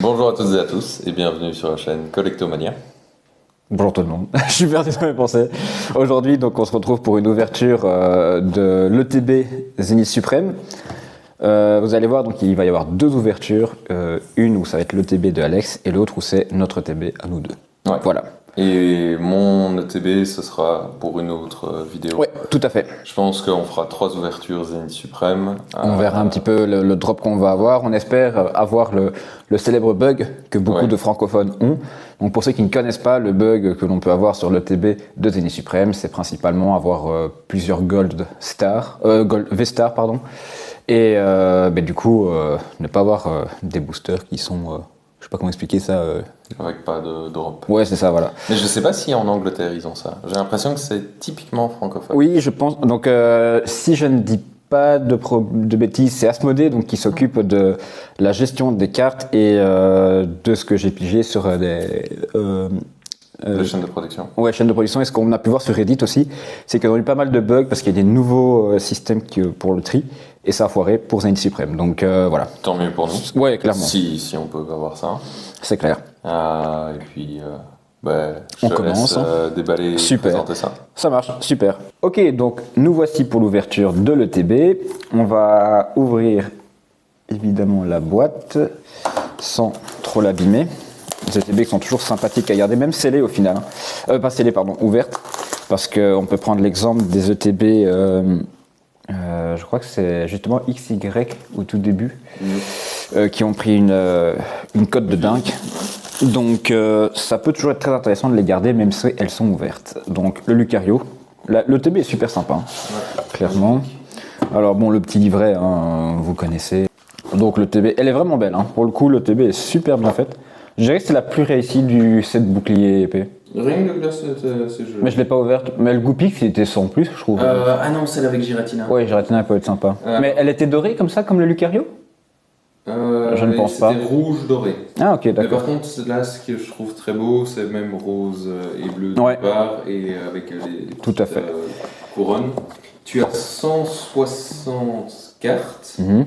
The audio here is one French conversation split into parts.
Bonjour à toutes et à tous et bienvenue sur la chaîne Collectomania. Bonjour tout le monde, je suis perdu dans mes pensées. Aujourd'hui, donc, on se retrouve pour une ouverture de l'ETB Zénith Suprême. Vous allez voir, donc, il va y avoir deux ouvertures, une où ça va être l'ETB de Alex et l'autre où c'est notre ETB à nous deux. Ouais. Voilà. Et mon ETB, ce sera pour une autre vidéo. Oui, tout à fait. Je pense qu'on fera 3 ouvertures Zénith Suprême. On verra un petit peu le drop qu'on va avoir. On espère avoir le célèbre bug que beaucoup de francophones ont. Donc pour ceux qui ne connaissent pas, le bug que l'on peut avoir sur l'ETB de Zénith Suprême, c'est principalement avoir plusieurs Gold Star, V-Star, pardon. Et du coup, ne pas avoir des boosters qui sont... je sais pas comment expliquer ça. Avec pas de drop. Ouais, c'est ça, voilà. Mais je sais pas si en Angleterre ils ont ça. J'ai l'impression que c'est typiquement francophone. Oui, je pense. Donc, si je ne dis pas de bêtises, c'est Asmodée donc, qui s'occupe de la gestion des cartes et de ce que j'ai pigé sur des. La chaîne de production. Ouais, chaîne de production. Et ce qu'on a pu voir sur Reddit aussi, c'est qu'il y a eu pas mal de bugs parce qu'il y a des nouveaux systèmes pour le tri et ça a foiré pour Zénith Suprême. Donc voilà. Tant mieux pour nous. Ouais, clairement. Si on peut avoir ça. C'est clair. Et puis, je On te commence. laisse déballer et Super. présenter ça. Ça marche, super. Ok, donc nous voici pour l'ouverture de l'ETB. On va ouvrir évidemment la boîte sans trop l'abîmer. Les ETB qui sont toujours sympathiques à garder, même scellées au final. Pas scellées, pardon, ouvertes. Parce qu'on peut prendre l'exemple des ETB, je crois que c'est justement XY au tout début, qui ont pris une cote de dingue. Donc ça peut toujours être très intéressant de les garder même si elles sont ouvertes. Donc le Lucario, l'ETB est super sympa, hein, clairement. Alors bon, le petit livret, hein, vous connaissez. Donc l'ETB, elle est vraiment belle, hein. Pour le coup l'ETB est super bien faite. Je dirais que c'est la plus réussie du set bouclier épée. Ring de glace, c'est joli. Mais je l'ai pas ouverte. Mais le Goupik c'était sans plus, je trouve. Ah non, celle avec Giratina. Ouais, Giratina peut être sympa. Mais elle était dorée comme ça, comme le Lucario? Je ne pense pas. C'était rouge doré. Ah ok, Mais d'accord. par contre, là, ce que je trouve très beau, c'est même rose et bleu de Ouais. part et avec les Tout à fait. couronnes. Tu as 160 cartes Mhm.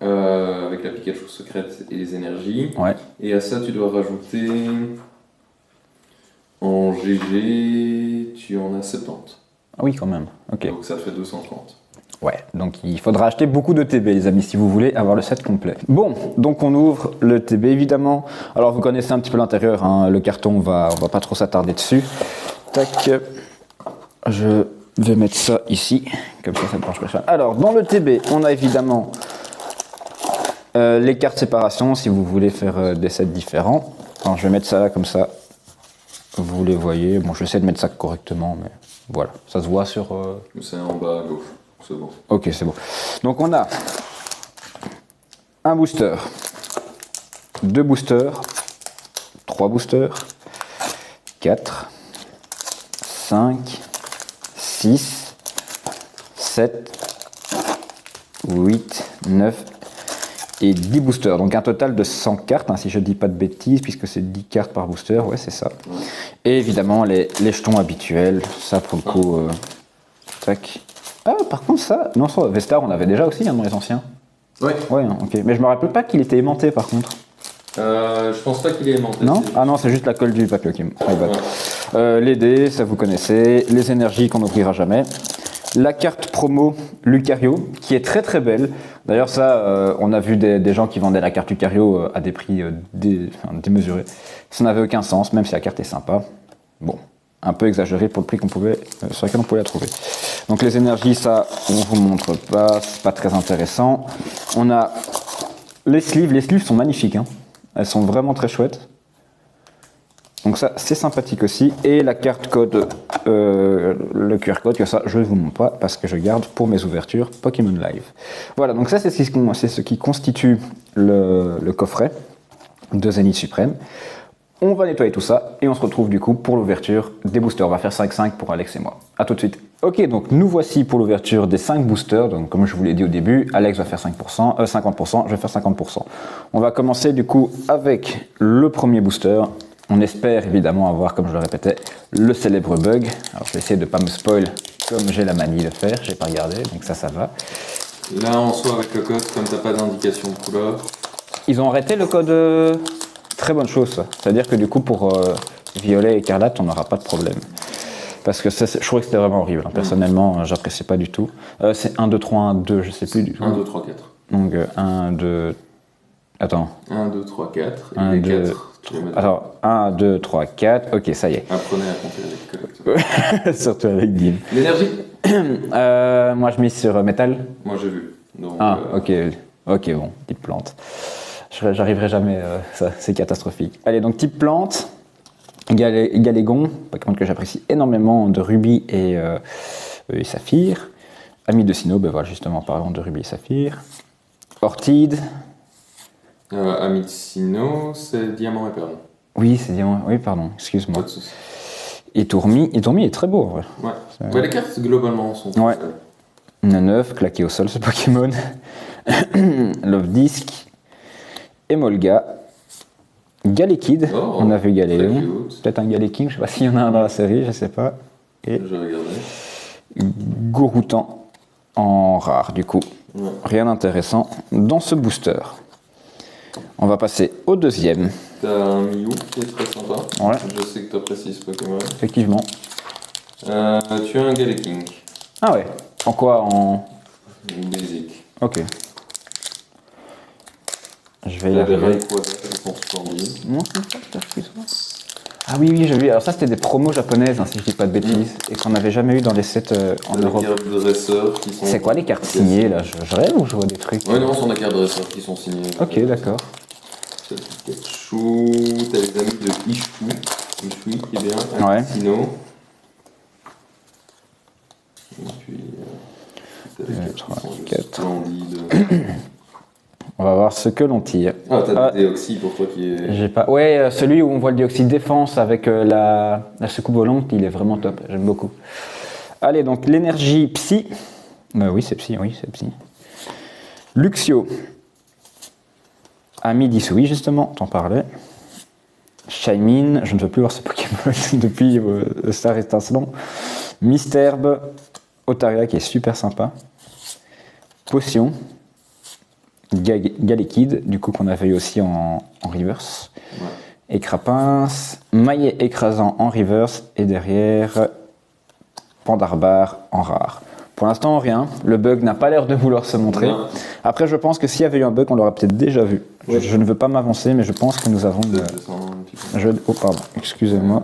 avec la Pikachu secrète et les énergies. Ouais. Et à ça, tu dois rajouter en GG, tu en as 70. Ah oui, quand même. Ok. Donc ça fait 230. Ouais, donc il faudra acheter beaucoup de TB les amis si vous voulez avoir le set complet. Bon, donc on ouvre le TB évidemment. Alors vous connaissez un petit peu l'intérieur, hein. Le carton on va pas trop s'attarder dessus. Tac, je vais mettre ça ici, comme ça ne penche pas. Alors dans le TB on a évidemment les cartes séparation si vous voulez faire des sets différents. Alors je vais mettre ça là comme ça, vous les voyez. Bon, j'essaie de mettre ça correctement mais voilà, ça se voit sur... C'est en bas à gauche, c'est bon. Ok, c'est bon. Donc on a un booster, 2 boosters, 3 boosters, 4, 5, 6, 7, 8, 9 et 10 boosters. Donc un total de 100 cartes, hein, si je ne dis pas de bêtises, puisque c'est 10 cartes par booster, ouais c'est ça. Et évidemment les jetons habituels, ça pour le coup... tac. Ah, par contre, ça, non, ça, Vestar, on avait déjà aussi hein, dans les anciens. Ouais. Ouais, hein, ok. Mais je me rappelle pas qu'il était aimanté par contre. Je pense pas qu'il est aimanté. Non? Ah non, c'est juste la colle du papier, ok. My bad. Les dés, ça vous connaissez. Les énergies qu'on n'ouvrira jamais. La carte promo Lucario, qui est très très belle. D'ailleurs, ça, on a vu des gens qui vendaient la carte Lucario à des prix démesurés. Ça n'avait aucun sens, même si la carte est sympa. Bon, un peu exagéré pour le prix qu'on pouvait, sur lequel on pouvait la trouver. Donc les énergies, ça, on vous montre pas, c'est pas très intéressant. On a les sleeves sont magnifiques, hein. Elles sont vraiment très chouettes. Donc ça, c'est sympathique aussi. Et la carte code, le QR code, que ça, je ne vous montre pas parce que je garde pour mes ouvertures Pokémon Live. Voilà, donc ça, c'est ce qui constitue le coffret de Zénith Suprême. On va nettoyer tout ça et on se retrouve du coup pour l'ouverture des boosters. On va faire 5-5 pour Alex et moi. A tout de suite. Ok, donc nous voici pour l'ouverture des 5 boosters. Donc comme je vous l'ai dit au début, Alex va faire 50%, je vais faire 50%. On va commencer du coup avec le premier booster. On espère évidemment avoir, comme je le répétais, le célèbre bug. Alors je vais essayer de ne pas me spoil comme j'ai la manie de faire. J'ai pas regardé, donc ça va. Là, en soi, avec le code, comme t'as pas d'indication de couleur. Ils ont arrêté le code très bonne chose, ça. C'est-à-dire que du coup, pour violet et écarlate, on n'aura pas de problème. Parce que je trouvais que c'était vraiment horrible. Hein. Personnellement, j'appréciais pas du tout. C'est 1, 2, 3, 1, 2, je sais plus du tout. 1, 2, 3, 4. Donc 1, 2... Attends. 1, 2, 3, 4. 1, 2... Alors, 1, 2, 3, 4. Ok, ça y est. Apprenez à compter avec collector. Surtout avec Dim. L'énergie Moi, je mise sur métal. Moi, j'ai vu. Donc, ok. Ok, bon, type plante. J'arriverai jamais, ça, c'est catastrophique. Allez, donc type plante. Galégon, Pokémon que j'apprécie énormément, de Rubis et Saphir. Ami de Sinnoh, ben voilà, justement, parlons de Rubis et Saphir. Orchide. Ami de Sinnoh, c'est Diamant et Perle. Oui, c'est Diamant. Oui, pardon, excuse-moi. Pas de soucis. Et Tourmi est très beau, en vrai. Ouais. Les cartes, globalement, sont Ouais. 9, claqué au sol ce Pokémon. Love Disc. Emolga. Galekid, on a vu Galéon. Peut-être un Galeking, je sais pas s'il y en a un dans la série, je sais pas. Et je vais regarder. Goroutan en rare, du coup. Ouais. Rien d'intéressant dans ce booster. On va passer au deuxième. T'as un Mew qui est très sympa. Ouais. Je sais que t'apprécies ce Pokémon. Effectivement. Tu as un Galeking. Ah ouais. En quoi? En Basic. Ok. Je vais y T'as des arriver. Rayquaza qui sont splendides. Non, c'est pas tout à fait ça. Ah oui, j'ai vu. Alors ça, c'était des promos japonaises, hein, si je dis pas de bêtises, et qu'on n'avait jamais eu dans les sets en Europe. Des cartes de dresseurs qui sont... C'est quoi les cartes signées, là? Je rêve ou je vois des trucs? Ouais, non, ce sont des cartes de dresseurs qui sont signées. Ok, d'accord. T'as le Pikachu, t'as les amis de Ishui qui est bien, Ouais. Sinnoh. Et puis, t'as des cartes 3, qui sont 4. splendides. On va voir ce que l'on tire. Ah, t'as des Déoxy pour toi qui est... J'ai pas. Ouais, celui où on voit le dioxyde défense avec la soucoupe volante, il est vraiment top. J'aime beaucoup. Allez, donc l'énergie psy. Oui, c'est psy. Luxio. Ami d'Isui, justement, t'en parlais. Shaymin, je ne veux plus voir ce Pokémon depuis Star Étincelant. Misterbe. Otaria qui est super sympa. Potion. Galekid, du coup qu'on avait eu aussi en reverse. Ouais. Et Crapince, Maillet écrasant en reverse et derrière Pandarbar en rare. Pour l'instant rien, le bug n'a pas l'air de vouloir se montrer. Non. Après je pense que s'il y avait eu un bug on l'aurait peut-être déjà vu. Oui. Je ne veux pas m'avancer mais je pense que nous avons... Oh pardon, excusez-moi.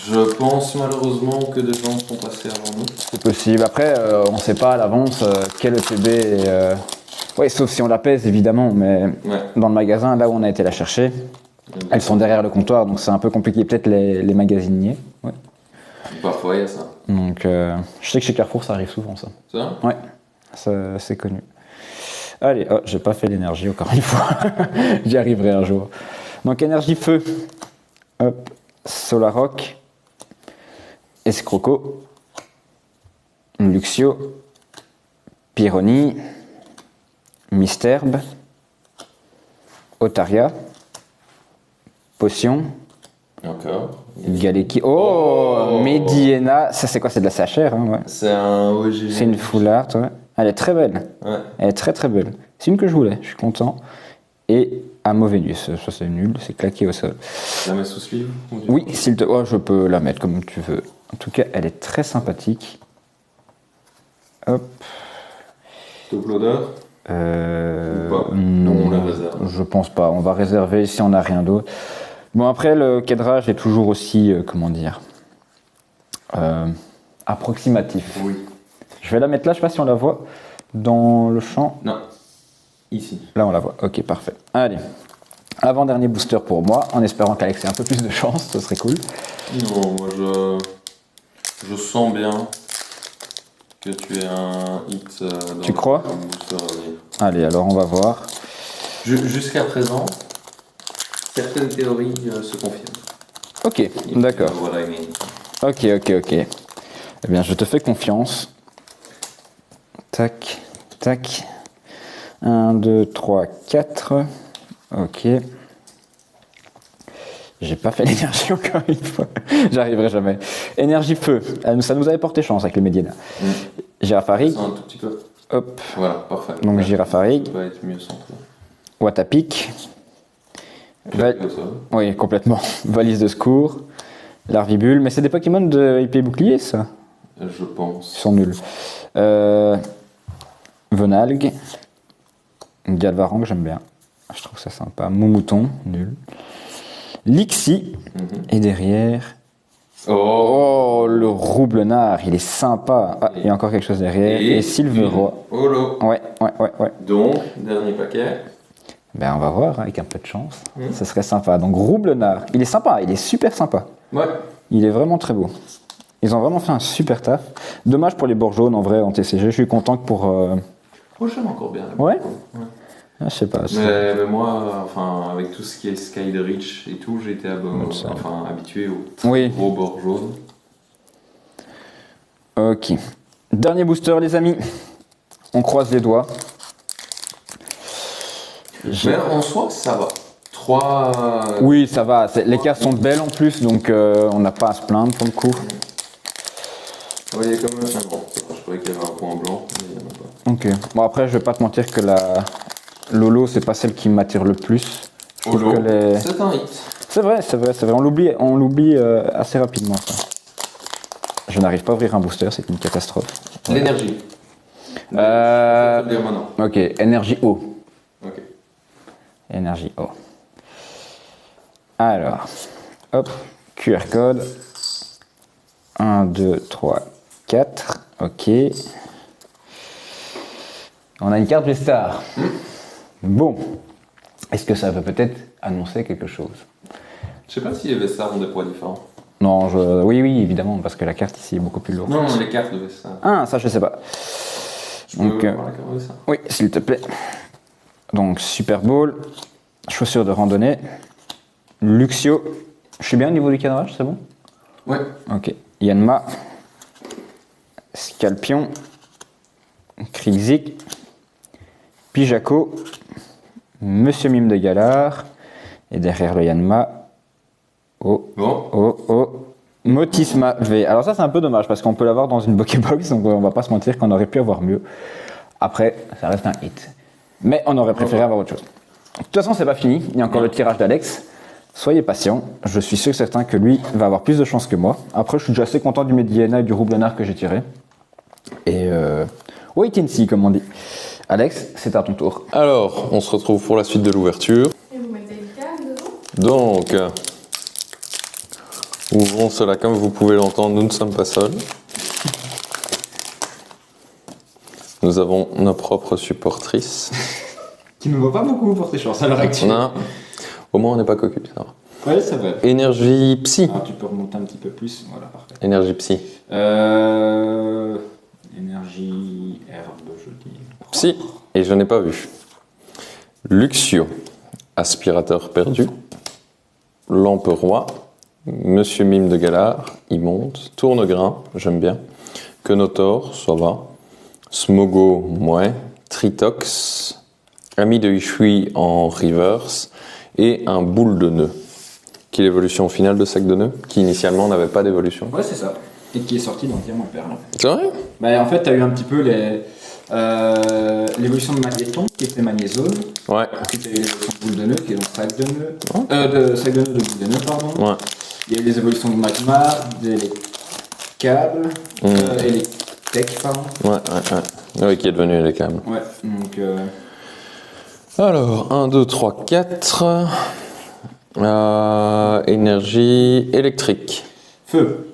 Je pense malheureusement que des gens sont passés avant nous. C'est possible. Après on ne sait pas à l'avance quel ETB est... Oui, sauf si on la pèse évidemment, mais dans le magasin, là où on a été la chercher, elles sont derrière le comptoir, donc c'est un peu compliqué. Peut-être les magasiniers. Ouais. Parfois il y a ça. Donc je sais que chez Carrefour ça arrive souvent ça. Ça? Ouais, ça, c'est connu. Allez, j'ai pas fait l'énergie encore une fois. J'y arriverai un jour. Donc énergie feu. Hop, Solaroc. Escroco. Luxio. Pyrrhony. Misterbe, Otaria, Potion, Encore. Galeki. Oh, Mediena, ça c'est quoi? C'est de la CHR, hein, ouais. C'est un OG. C'est une full art, ouais. Elle est très belle. Ouais. Elle est très très belle. C'est une que je voulais, je suis content. Et Amovenius, ça c'est nul, c'est claqué au sol. La mets sous sleeve? Oui, s'il te... Oh, je peux la mettre comme tu veux. En tout cas, elle est très sympathique. Hop. Top loader? Non, on la réserve. je pense pas. On va réserver si on n'a rien d'autre. Bon, après, le cadrage est toujours aussi, comment dire, approximatif. Oui. Je vais la mettre là, je sais pas si on la voit dans le champ. Non. Ici. Là, on la voit. Ok, parfait. Allez. Avant-dernier booster pour moi, en espérant qu'Alex ait un peu plus de chance, ce serait cool. Non, moi je sens bien que tu es un hit dans Tu crois? le booster à venir. Allez, alors on va voir. Jusqu'à présent, certaines théories se confirment. Ok, d'accord. Voilà, mais... Ok. Eh bien, je te fais confiance. Tac, tac. 1, 2, 3, 4. Ok. J'ai pas fait l'énergie encore une fois. J'arriverai jamais. Énergie feu. Ça nous avait porté chance avec les Mediena. Girafarig. Un tout petit peu. Hop. Voilà, parfait. Donc Girafarig. Ça va être mieux sans toi. Watapic. Va- Comme ça. Oui, complètement. Valise de secours, Larvibule, mais c'est des Pokémon de IP bouclier, ça. Je pense. Ils sont nuls. Venalgue, Galvarang, j'aime bien. Je trouve ça sympa. Moumouton, nul. Lixie, et derrière. Oh, Oh, le Roublenard, il est sympa. Ah, il y a encore quelque chose derrière. Et Silveroy. Holo. Ouais. Donc, dernier paquet. Ben, on va voir, hein, avec un peu de chance. Ce serait sympa. Donc, Roublenard, il est sympa, il est super sympa. Ouais. Il est vraiment très beau. Ils ont vraiment fait un super taf. Dommage pour les bords jaunes, en vrai, en TCG. Je suis content que pour... Oh, j'aime encore bien. Ouais. Ah, je sais pas. Mais moi, enfin, avec tout ce qui est Sky de Reach et tout, j'ai été habitué au Oui. gros bord jaune. Ok. Dernier booster, les amis. On croise les doigts. Mais en soi, ça va. 3. Oui, ça va. Les cartes sont belles en plus, donc on n'a pas à se plaindre pour le coup. Ouais, il y a quand même un grand. Je croyais qu'il y avait un point blanc, mais il n'y en a pas. Ok. Bon, après, je vais pas te mentir que la Lolo, c'est pas celle qui m'attire le plus. Je trouve Holo, que les- c'est un hit. C'est vrai. On l'oublie assez rapidement, ça. Je n'arrive pas à ouvrir un booster, c'est une catastrophe. L'énergie. Euh, Je vais te le dire maintenant. Ok, énergie O. Ok. Énergie O. Alors, hop, QR code. 1, 2, 3, 4. Ok. On a une carte Vestar. Bon. Est-ce que ça veut peut-être annoncer quelque chose? Je sais pas si les Vestar ont des poids différents. Non, oui, évidemment, parce que la carte ici est beaucoup plus lourde. Non, les cartes de Vestar. Ah, ça, je sais pas. Je Donc, peux voir la carte de Vestar. oui, s'il te plaît. Donc, Super Bowl, chaussures de randonnée, Luxio. Je suis bien au niveau du cadrage, c'est bon? Ouais. Ok. Yanma, Scalpion, Krigzik, Pijaco, Monsieur Mime de Galar, et derrière le Yanma, Bon. Motisma V. Alors ça c'est un peu dommage parce qu'on peut l'avoir dans une Pokébox, donc on va pas se mentir qu'on aurait pu avoir mieux. Après, ça reste un hit. Mais on aurait préféré avoir autre chose. De toute façon, c'est pas fini, il y a encore le tirage d'Alex. Soyez patient, je suis sûr certain que lui va avoir plus de chance que moi. Après, je suis déjà assez content du Mediana et du Roublenard que j'ai tiré. Et wait and see, comme on dit. Alex, c'est à ton tour. Alors, on se retrouve pour la suite de l'ouverture. Et vous mettez une carte dedans? Donc, ouvrons cela comme vous pouvez l'entendre, nous ne sommes pas seuls. Nous avons nos propres supportrices. Tu ne me vois pas beaucoup pour tes chances à l'heure actuelle. Non, au moins on n'est pas cocu, ça va. Ouais, ça va. Énergie psy. Ah, tu peux remonter un petit peu plus, voilà, parfait. Énergie psy. Énergie, herbe, je dis. Psy, et je n'ai pas vu. Luxio, aspirateur perdu. Lampe roi. Monsieur Mime de Galar, il monte. Tournegrain, j'aime bien. Quenotor, ça va. Smogo, moins. Tritox. Ami de Ishui en reverse. Et un boule de nœud. Qui est l'évolution finale de sac de nœud, qui initialement n'avait pas d'évolution. Ouais, c'est ça. Et qui est sorti dans Diamant Perle. C'est vrai? Bah, en fait, tu as eu un petit peu l'évolution de Magnéton, qui était Magnézone. Ouais. Ensuite, tu as eu l'évolution de Boule de Nœud, qui est donc Sac de Nœud. De Sac de Nœud, de Boule de Nœud, pardon. Ouais. Il y a eu les évolutions de Magma, des câbles, et les Tech, pardon. Ouais. Oui, qui est devenu les câbles. Ouais, donc. Alors, 1, 2, 3, 4. Énergie électrique. Feu.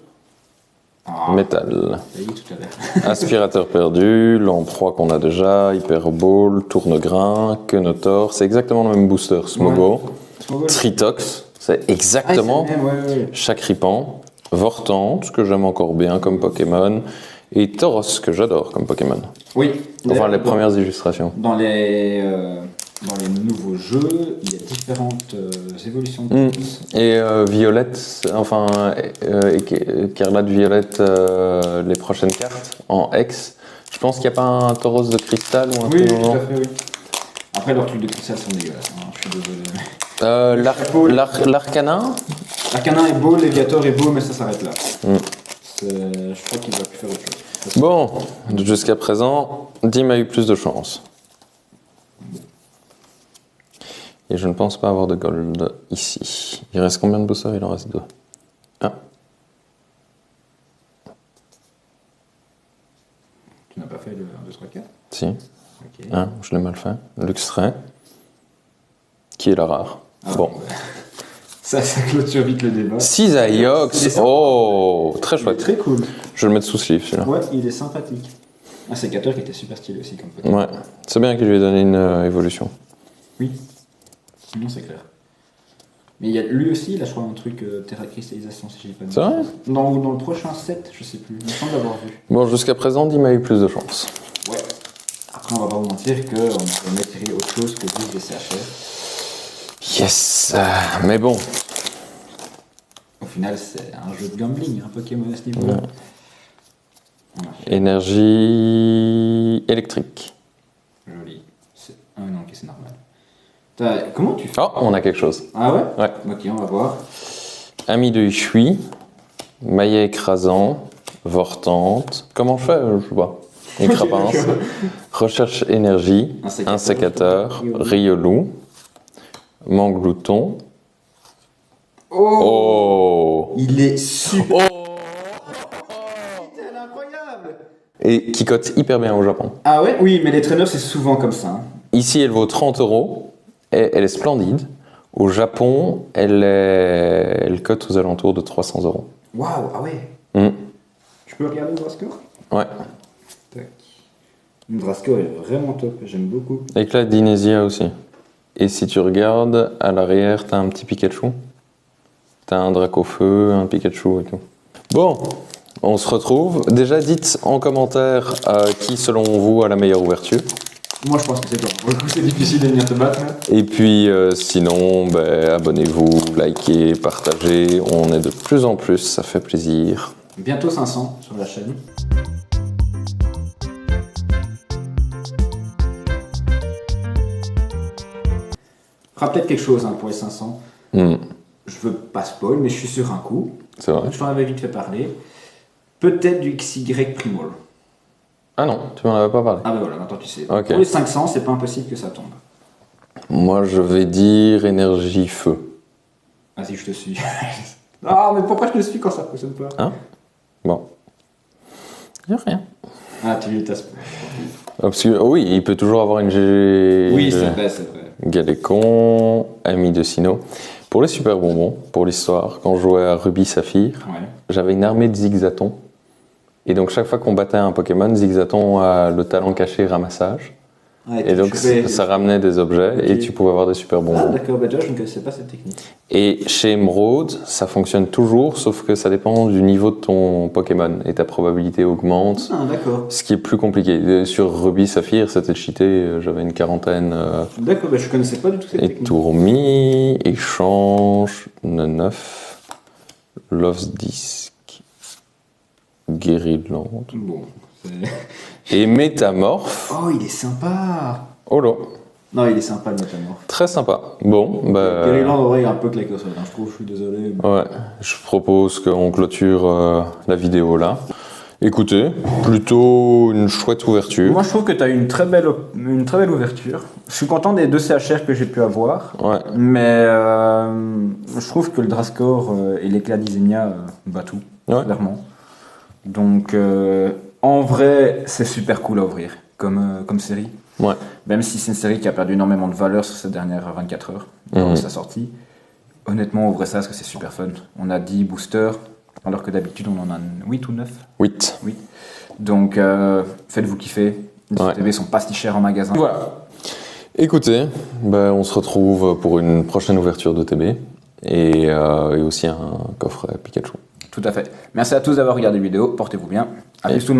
Métal. T'as dit tout à l'heure. Aspirateur perdu. Lampe roi qu'on a déjà. Hyperball. Tournegrain. Quenotor. C'est exactement le même booster. Smogo. Ouais. Tritox. C'est exactement Ah, c'est le même, ouais. Chacripan. Vortante, que j'aime encore bien comme Pokémon. Et Tauros, que j'adore comme Pokémon. Oui. Enfin, les premières illustrations. Dans les nouveaux jeux, il y a différentes évolutions de cartes. Et Violette, enfin, Écarlate Violette, les prochaines cartes en X. Je pense qu'il n'y a pas un Tauros de cristal ou un Oui, truc tout dans à le fait, oui. Après, leurs trucs de cristal sont dégueulasses. Hein, je suis désolé. L'Arcana. Arcanin est beau, Léviator est beau, mais ça s'arrête là. Je crois qu'il va plus faire autre chose. Bon, jusqu'à présent, Dim a eu plus de chance. Et je ne pense pas avoir de gold ici. Il reste combien de boosters? Il en reste 2. Ah. Tu n'as pas fait le 1, 2, 3, 4? Si. Ok. Ah, je l'ai mal fait. Luxray. Qui est la rare. Ah, Bon. bah. Ça clôture vite le débat. Cisaillox. Oh, très Il est chouette. très cool. Je vais le mettre sous sleeve celui-là. Ouais, il est sympathique. Un sécateur qui était super stylé aussi comme photo. Ouais. C'est bien qu'il lui ait donné une évolution. Oui. Non, c'est clair. Mais il y a lui aussi, il a je crois un truc terra cristallisation si j'ai pas de C'est vrai? dans le prochain set, je sais plus. Il me semble l'avoir vu. Bon, jusqu'à présent, Dim a eu plus de chance. Ouais. Après, on va pas vous mentir qu'on peut mettre autre chose que juste des CHR. Yes. Mais bon. Au final, c'est un jeu de gambling, un Pokémon à ce niveau-là. Ouais. Énergie électrique. Joli. Ah non, ok, c'est normal. Comment tu fais? Oh, on a quelque chose. Ah ouais? Ouais. Ok, on va voir. Ami de Hui, maillet écrasant, vortante. Comment je fais? Je sais pas. Écrapince. Recherche énergie, Un sécateur, Riolu, Manglouton. Oh, Oh! il est super. Oh! C'est incroyable. Et qui cote hyper bien au Japon. Ah ouais? Oui, mais les traîneurs, c'est souvent comme ça. Hein. Ici, elle vaut 30 €. Et elle est splendide. Au Japon, elle cote aux alentours de 300 €. Waouh, ah ouais. Mm. Tu peux regarder le Drascore? Ouais. Tac. Le Drascore est vraiment top, j'aime beaucoup. Éclat d'Inésia aussi. Et si tu regardes, à l'arrière, t'as un petit Pikachu. T'as un Dracofeu, un Pikachu et tout. Bon, on se retrouve. Déjà, dites en commentaire qui, selon vous, a la meilleure ouverture. Moi, je pense que c'est toi. Pour le coup, c'est difficile de venir te battre. Hein. Et puis, sinon, abonnez-vous, likez, partagez. On est de plus en plus, ça fait plaisir. Bientôt 500 sur la chaîne. Fera peut-être quelque chose hein, pour les 500. Hmm, Je veux pas spoil, mais je suis sur un coup. c'est vrai. Je t'en avais vite fait parler. Peut-être du XY Primol. Ah non, tu m'en avais pas parlé. Ah bah voilà, maintenant tu sais. Ok. Pour les 500, c'est pas impossible que ça tombe. Moi, je vais dire énergie feu. Vas-y, je te suis. Ah, mais pourquoi je te suis quand ça fonctionne pas? Bon. Y a rien. Ah, tu t'as Parce que, oui, il peut toujours avoir une GG. Oui, c'est vrai, c'est vrai. Galécon, ami de Sino. Pour les super bonbons, pour l'histoire, quand je jouais à Ruby Saphir, Ouais. j'avais une armée de Zigzaton. Et donc chaque fois qu'on battait un Pokémon, Zigzaton a le talent caché ramassage. Ouais, Et donc ça ramenait des objets Ok. et tu pouvais avoir des super Ah, bonbons. d'accord, bah déjà, je ne connaissais pas cette technique. Et chez Emerald, ça fonctionne toujours, sauf que ça dépend du niveau de ton Pokémon. Et ta probabilité augmente. Ah, d'accord. Ce qui est plus compliqué. Sur Ruby Saphir, c'était cheaté, j'avais une quarantaine. D'accord, bah je connaissais pas du tout cette Et technique. Tourmi, Échange, 9, Love's Disc, Guéridland Bon. c'est- et Métamorphe. Oh, il est sympa. Oh là, Non, il est sympa le métamorphe. très sympa. Bon, Gary Land, en vrai, il est un peu claqué au sol, hein, je trouve, je suis désolé. mais- ouais, je propose qu'on clôture la vidéo là. Écoutez, plutôt une chouette ouverture. Moi, je trouve que tu as eu une très belle ouverture. Je suis content des 2 CHR que j'ai pu avoir. Ouais, Mais je trouve que le Drascore et l'éclat d'Isenia bat tout, ouais. clairement. Donc, en vrai, c'est super cool à ouvrir comme série. Ouais. Même si c'est une série qui a perdu énormément de valeur sur ces dernières 24 heures Mhm. de sa sortie. Honnêtement, ouvrez ça parce que c'est super fun. On a 10 boosters, alors que d'habitude on en a 8 ou 9. 8. Donc, faites-vous kiffer. Les Ouais. TV sont pas si chers en magasin. Voilà. Écoutez, on se retrouve pour une prochaine ouverture de TB et aussi un coffret Pikachu. Tout à fait. Merci à tous d'avoir regardé la vidéo. Portez-vous bien. À plus tout le monde.